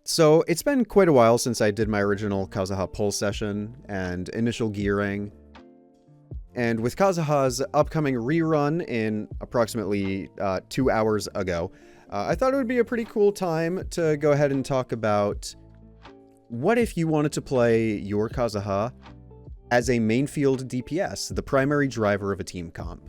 So it's been quite a while since I did my original Kazuha pull session and initial gearing. And with Kazuha's upcoming rerun in approximately 2 hours ago, I thought it would be a pretty cool time to go ahead and talk about what if you wanted to play your Kazuha as a main field DPS, the primary driver of a team comp.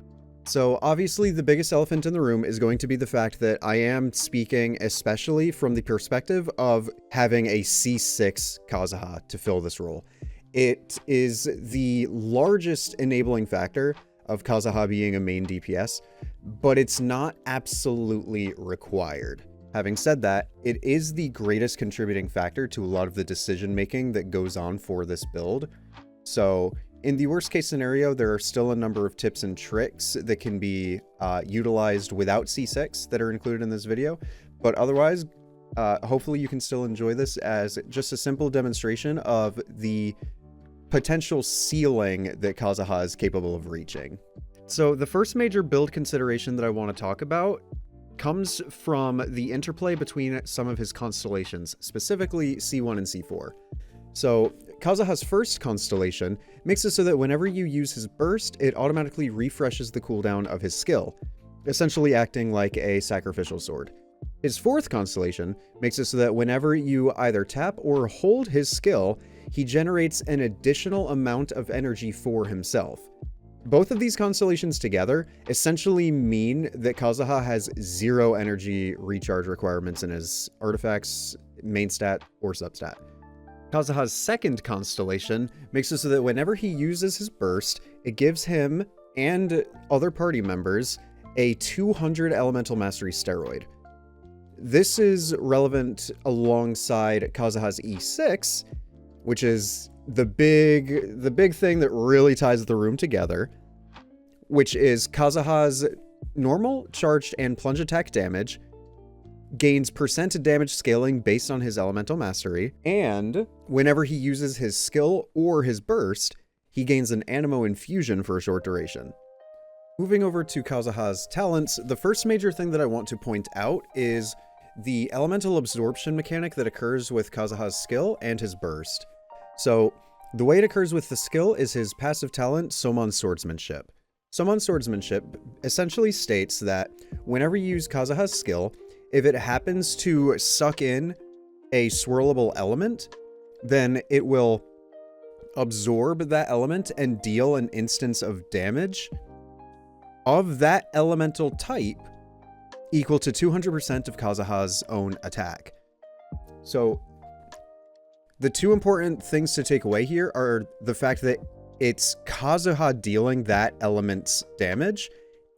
So obviously the biggest elephant in the room is going to be the fact that I am speaking especially from the perspective of having a C6 Kazuha to fill this role. It is the largest enabling factor of Kazuha being a main DPS, but it's not absolutely required. Having said that, it is the greatest contributing factor to a lot of the decision making that goes on for this build. So in the worst case scenario, there are still a number of tips and tricks that can be utilized without C6 that are included in this video. But otherwise, hopefully you can still enjoy this as just a simple demonstration of the potential ceiling that Kazuha is capable of reaching. So the first major build consideration that I want to talk about comes from the interplay between some of his constellations, specifically C1 and C4. So Kazuha's first constellation makes it so that whenever you use his burst, it automatically refreshes the cooldown of his skill, essentially acting like a sacrificial sword. His fourth constellation makes it so that whenever you either tap or hold his skill, he generates an additional amount of energy for himself. Both of these constellations together essentially mean that Kazuha has 0 energy recharge requirements in his artifacts, main stat, or substat. Kazuha's second constellation makes it so that whenever he uses his burst, it gives him and other party members a 200 elemental mastery steroid. This is relevant alongside Kazuha's E6, which is the big thing that really ties the room together, which is Kazuha's normal, charged, and plunge attack damage gains percent damage scaling based on his elemental mastery, and whenever he uses his skill or his burst, he gains an anemo infusion for a short duration. Moving over to Kazuha's talents, the first major thing that I want to point out is the elemental absorption mechanic that occurs with Kazuha's skill and his burst. So the way it occurs with the skill is his passive talent, Somon Swordsmanship. Somon Swordsmanship essentially states that whenever you use Kazuha's skill, if it happens to suck in a swirlable element, then it will absorb that element and deal an instance of damage of that elemental type equal to 200% of Kazuha's own attack. So the two important things to take away here are the fact that it's Kazuha dealing that element's damage,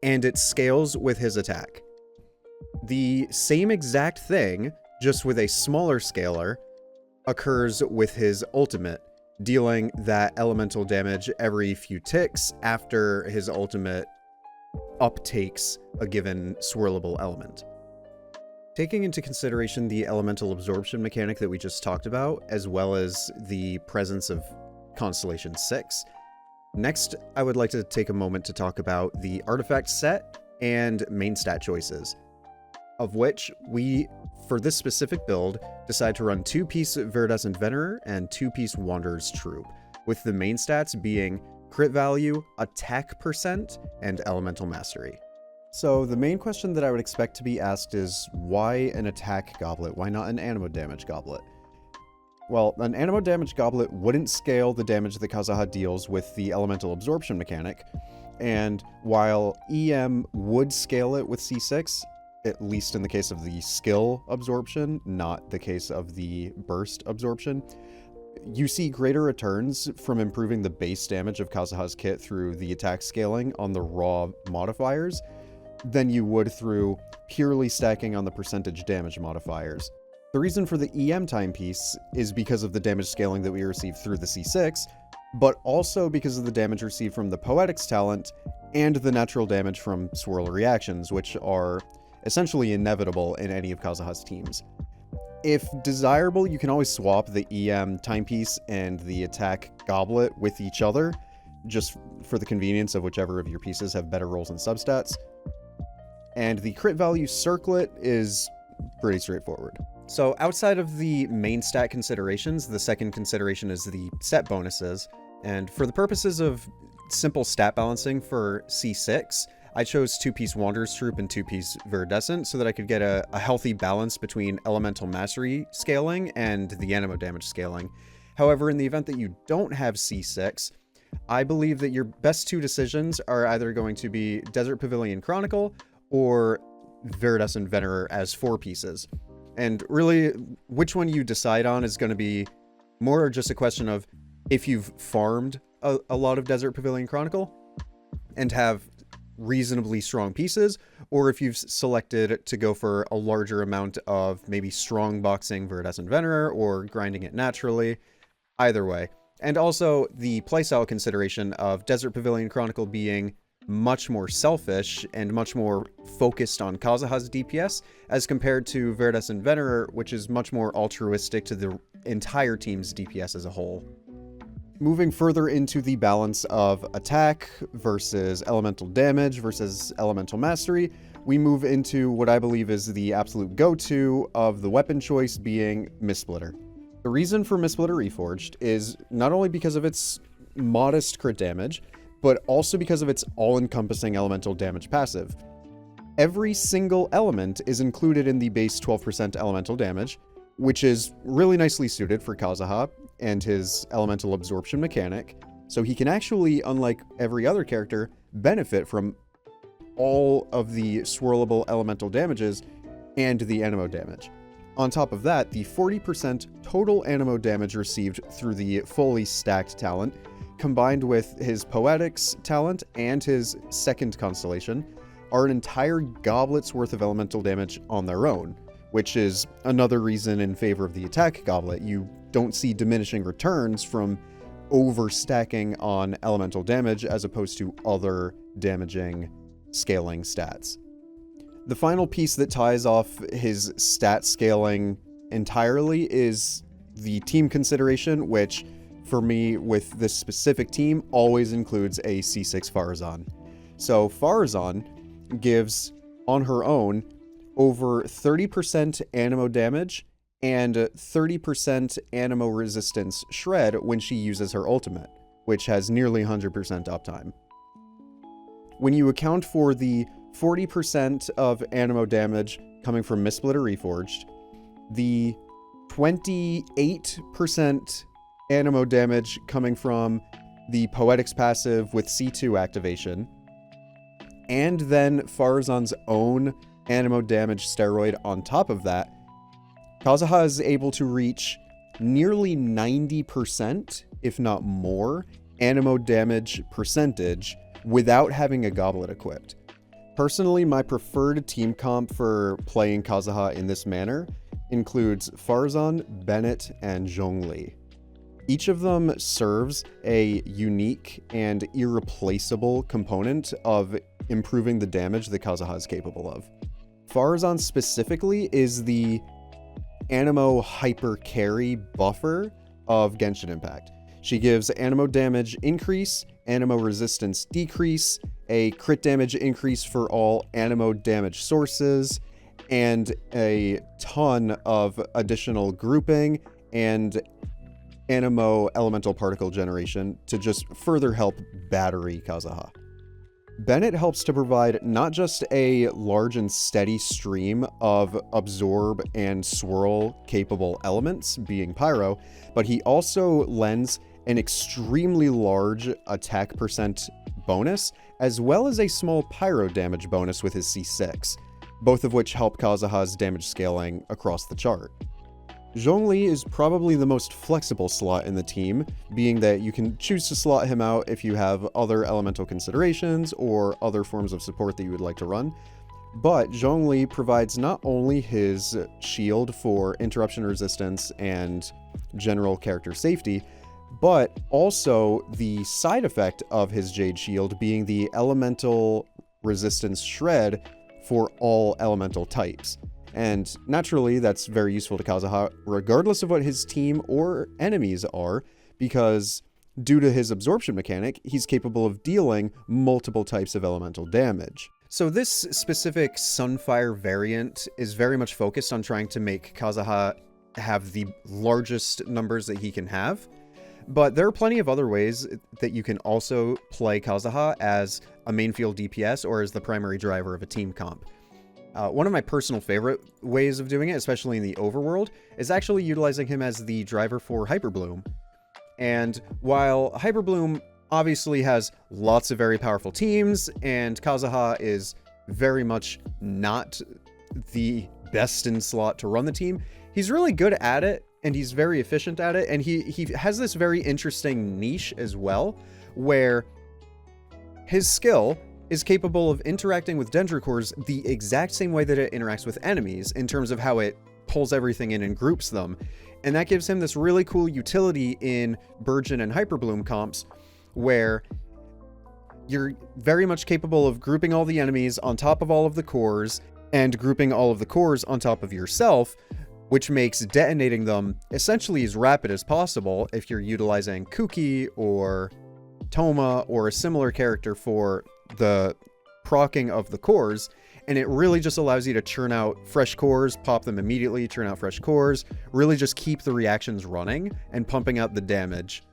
and it scales with his attack. The same exact thing, just with a smaller scaler, occurs with his ultimate, dealing that elemental damage every few ticks after his ultimate uptakes a given swirlable element. Taking into consideration the elemental absorption mechanic that we just talked about, as well as the presence of Constellation 6, next I would like to take a moment to talk about the artifact set and main stat choices, of which we, for this specific build, decide to run 2-piece Viridescent Venerer and 2-piece Wanderer's Troop, with the main stats being crit value, attack percent, and elemental mastery. So the main question that I would expect to be asked is, why an attack goblet? Why not an anemo damage goblet? Well, an anemo damage goblet wouldn't scale the damage that Kazuha deals with the elemental absorption mechanic, and while EM would scale it with C6, at least in the case of the skill absorption, not the case of the burst absorption, you see greater returns from improving the base damage of Kazuha's kit through the attack scaling on the raw modifiers than you would through purely stacking on the percentage damage modifiers. The reason for the EM timepiece is because of the damage scaling that we receive through the C6, but also because of the damage received from the Poetics talent and the natural damage from swirl reactions, which are essentially inevitable in any of Kazuha's teams. If desirable, you can always swap the EM timepiece and the attack goblet with each other, just for the convenience of whichever of your pieces have better rolls and substats. And the crit value circlet is pretty straightforward. So outside of the main stat considerations, the second consideration is the set bonuses. And for the purposes of simple stat balancing for C6, I chose 2-piece Wanderer's Troupe and 2-piece Viridescent so that I could get a healthy balance between Elemental Mastery scaling and the Anemo damage scaling. However, in the event that you don't have C6, I believe that your best two decisions are either going to be Desert Pavilion Chronicle or Viridescent Venerer as 4 pieces. And really, which one you decide on is going to be more just a question of if you've farmed a lot of Desert Pavilion Chronicle and have reasonably strong pieces, or if you've selected to go for a larger amount of maybe strong boxing Viridescent Venerer or grinding it naturally. Either way. And also the playstyle consideration of Desert Pavilion Chronicle being much more selfish and much more focused on Kazuha's DPS as compared to Viridescent Venerer, which is much more altruistic to the entire team's DPS as a whole. Moving further into the balance of attack versus elemental damage versus elemental mastery, we move into what I believe is the absolute go-to of the weapon choice being Mistsplitter. The reason for Mistsplitter Reforged is not only because of its modest crit damage, but also because of its all-encompassing elemental damage passive. Every single element is included in the base 12% elemental damage, which is really nicely suited for Kazuha and his elemental absorption mechanic, so he can actually, unlike every other character, benefit from all of the swirlable elemental damages and the Anemo damage. On top of that, the 40% total Anemo damage received through the fully stacked talent, combined with his Poetics talent and his second Constellation, are an entire goblet's worth of elemental damage on their own, which is another reason in favor of the attack goblet. You don't see diminishing returns from overstacking on elemental damage as opposed to other damaging scaling stats. The final piece that ties off his stat scaling entirely is the team consideration, which for me with this specific team always includes a C6 Farazan. So Farazan gives on her own over 30% Anemo damage and 30% Anemo resistance shred when she uses her ultimate, which has nearly 100% uptime. When you account for the 40% of Anemo damage coming from Mistsplitter Reforged, the 28% Anemo damage coming from the Poetics passive with C2 activation, and then Farazan's own Anemo damage steroid on top of that, Kazuha is able to reach nearly 90%, if not more, Anemo damage percentage without having a goblet equipped. Personally, my preferred team comp for playing Kazuha in this manner includes Farazan, Bennett, and Zhongli. Each of them serves a unique and irreplaceable component of improving the damage that Kazuha is capable of. Farazan specifically is the Anemo hyper carry buffer of Genshin Impact. She gives Anemo damage increase, Anemo resistance decrease, a crit damage increase for all Anemo damage sources, and a ton of additional grouping and Anemo elemental particle generation to just further help battery Kazuha. Bennett helps to provide not just a large and steady stream of absorb and swirl capable elements, being Pyro, but he also lends an extremely large attack percent bonus, as well as a small Pyro damage bonus with his C6, both of which help Kazuha's damage scaling across the chart. Zhongli is probably the most flexible slot in the team, being that you can choose to slot him out if you have other elemental considerations or other forms of support that you would like to run. But Zhongli provides not only his shield for interruption resistance and general character safety, but also the side effect of his Jade Shield being the elemental resistance shred for all elemental types. And naturally, that's very useful to Kazuha, regardless of what his team or enemies are, because due to his absorption mechanic, he's capable of dealing multiple types of elemental damage. So this specific Sunfire variant is very much focused on trying to make Kazuha have the largest numbers that he can have. But there are plenty of other ways that you can also play Kazuha as a main field DPS or as the primary driver of a team comp. One of my personal favorite ways of doing it, especially in the overworld, is actually utilizing him as the driver for Hyperbloom. And while Hyperbloom obviously has lots of very powerful teams, and Kazuha is very much not the best in slot to run the team, he's really good at it, and he's very efficient at it, and he has this very interesting niche as well, where his skill is capable of interacting with Dendricores the exact same way that it interacts with enemies, in terms of how it pulls everything in and groups them. And that gives him this really cool utility in Burgeon and Hyperbloom comps, where you're very much capable of grouping all the enemies on top of all of the cores, and grouping all of the cores on top of yourself, which makes detonating them essentially as rapid as possible if you're utilizing Kuki or Toma or a similar character for the proccing of the cores. And it really just allows you to churn out fresh cores, pop them immediately, churn out fresh cores, really just keep the reactions running and pumping out the damage.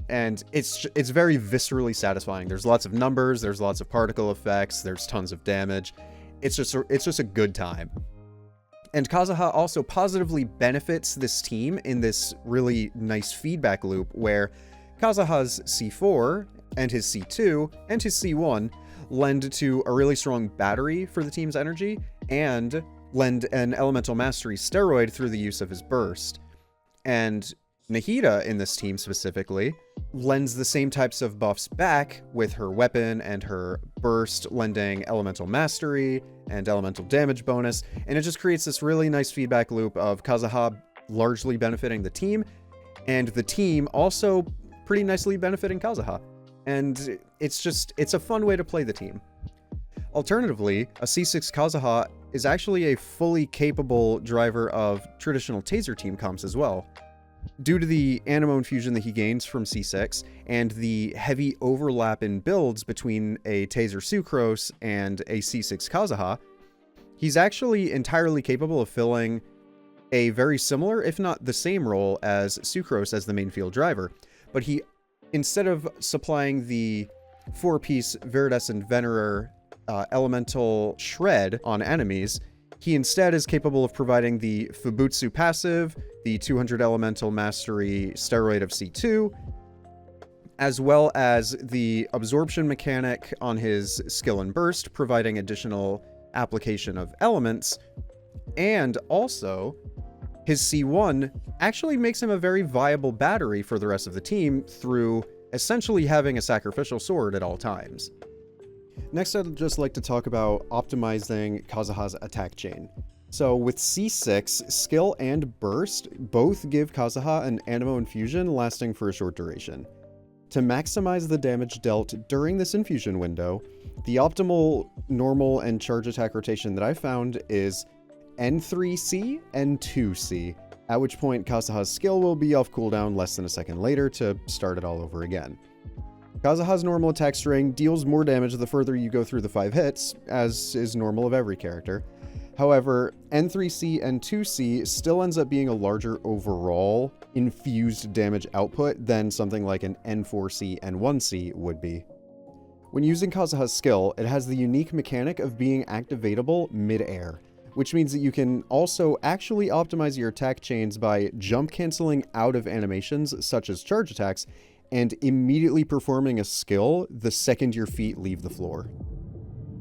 And it's very viscerally satisfying. There's lots of numbers, there's lots of particle effects, there's tons of damage. It's just a good time. And Kazuha also positively benefits this team in this really nice feedback loop where Kazuha's C4 and his C2 and his C1 lend to a really strong battery for the team's energy and lend an elemental mastery steroid through the use of his burst. And Nahida in this team specifically lends the same types of buffs back with her weapon and her burst lending elemental mastery and elemental damage bonus, and it just creates this really nice feedback loop of Kazuha largely benefiting the team, and the team also pretty nicely benefiting Kazuha. And it's a fun way to play the team. Alternatively, a C6 Kazuha is actually a fully capable driver of traditional Taser team comps as well. Due to the Anemo infusion that he gains from C6 and the heavy overlap in builds between a Taser Sucrose and a C6 Kazuha, he's actually entirely capable of filling a very similar, if not the same role as Sucrose as the main field driver. But he, instead of supplying the 4-piece Viridescent Venerer elemental shred on enemies, he instead is capable of providing the Fubutsu passive, the 200 elemental mastery steroid of C2, as well as the absorption mechanic on his skill and burst, providing additional application of elements. And also, his C1 actually makes him a very viable battery for the rest of the team through essentially having a sacrificial sword at all times. Next, I'd just like to talk about optimizing Kazuha's attack chain. So with C6, skill and burst both give Kazuha an Anemo infusion lasting for a short duration. To maximize the damage dealt during this infusion window, the optimal normal and charge attack rotation that I found is N3C and 2C, at which point Kazuha's skill will be off cooldown less than a second later to start it all over again. Kazuha's normal attack string deals more damage the further you go through the 5 hits, as is normal of every character. However, N3C and 2C still ends up being a larger overall infused damage output than something like an N4C and 1C would be. When using Kazuha's skill, it has the unique mechanic of being activatable mid-air, which means that you can also actually optimize your attack chains by jump canceling out of animations such as charge attacks and immediately performing a skill the second your feet leave the floor.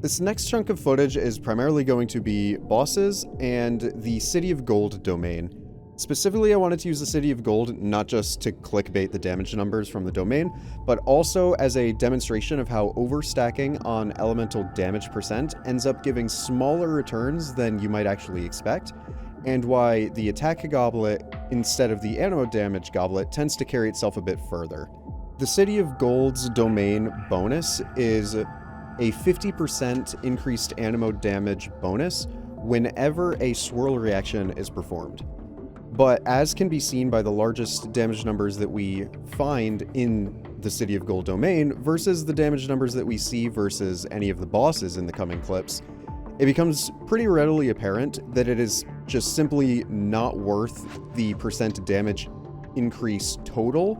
This next chunk of footage is primarily going to be bosses and the City of Gold domain. Specifically, I wanted to use the City of Gold not just to clickbait the damage numbers from the domain, but also as a demonstration of how overstacking on elemental damage percent ends up giving smaller returns than you might actually expect, and why the attack goblet instead of the anemo damage goblet tends to carry itself a bit further. The City of Gold's domain bonus is a 50% increased anemo damage bonus whenever a swirl reaction is performed. But as can be seen by the largest damage numbers that we find in the City of Gold domain versus the damage numbers that we see versus any of the bosses in the coming clips, it becomes pretty readily apparent that it is just simply not worth the percent damage increase total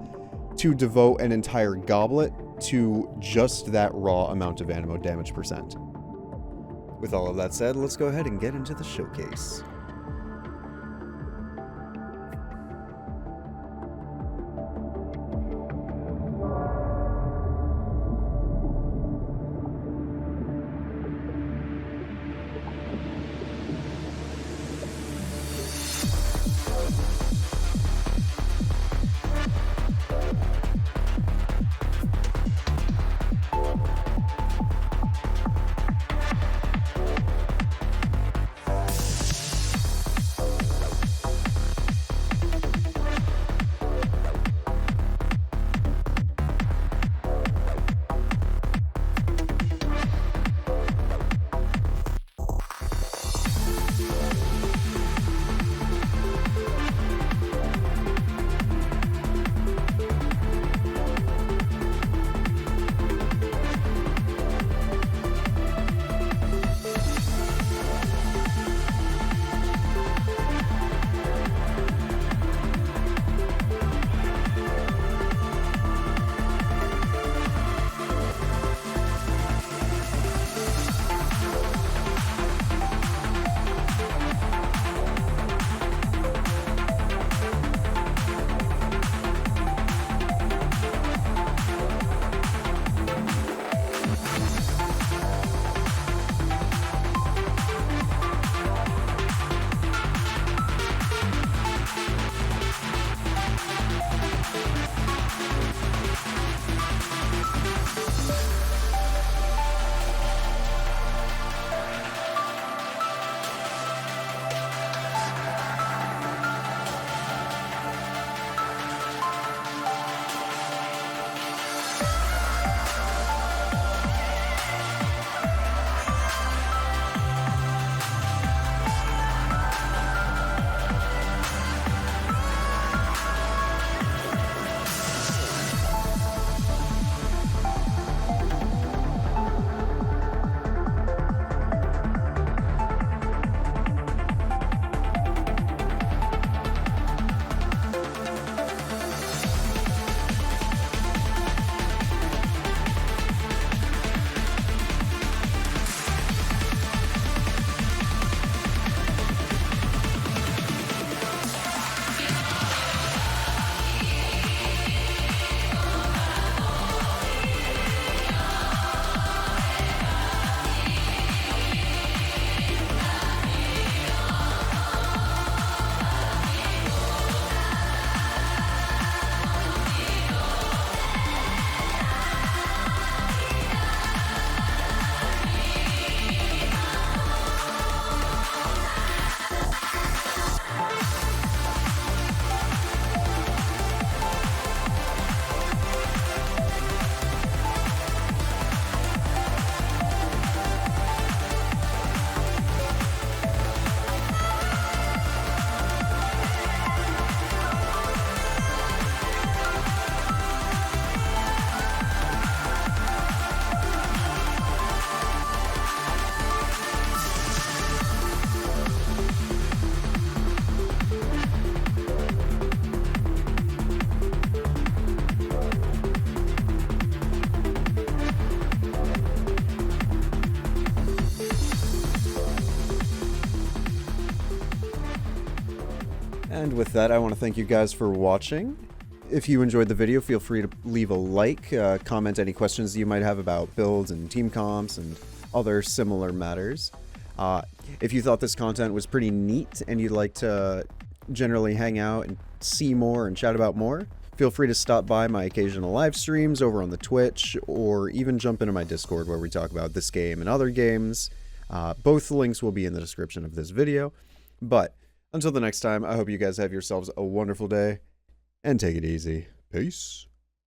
to devote an entire goblet to just that raw amount of anemo damage percent. With all of that said, let's go ahead and get into the showcase. And with that, I want to thank you guys for watching. If you enjoyed the video, feel free to leave a like, comment any questions you might have about builds and team comps and other similar matters. If you thought this content was pretty neat and you'd like to generally hang out and see more and chat about more, feel free to stop by my occasional live streams over on the Twitch, or even jump into my Discord where we talk about this game and other games. Both links will be in the description of this video. But until the next time, I hope you guys have yourselves a wonderful day, and take it easy. Peace.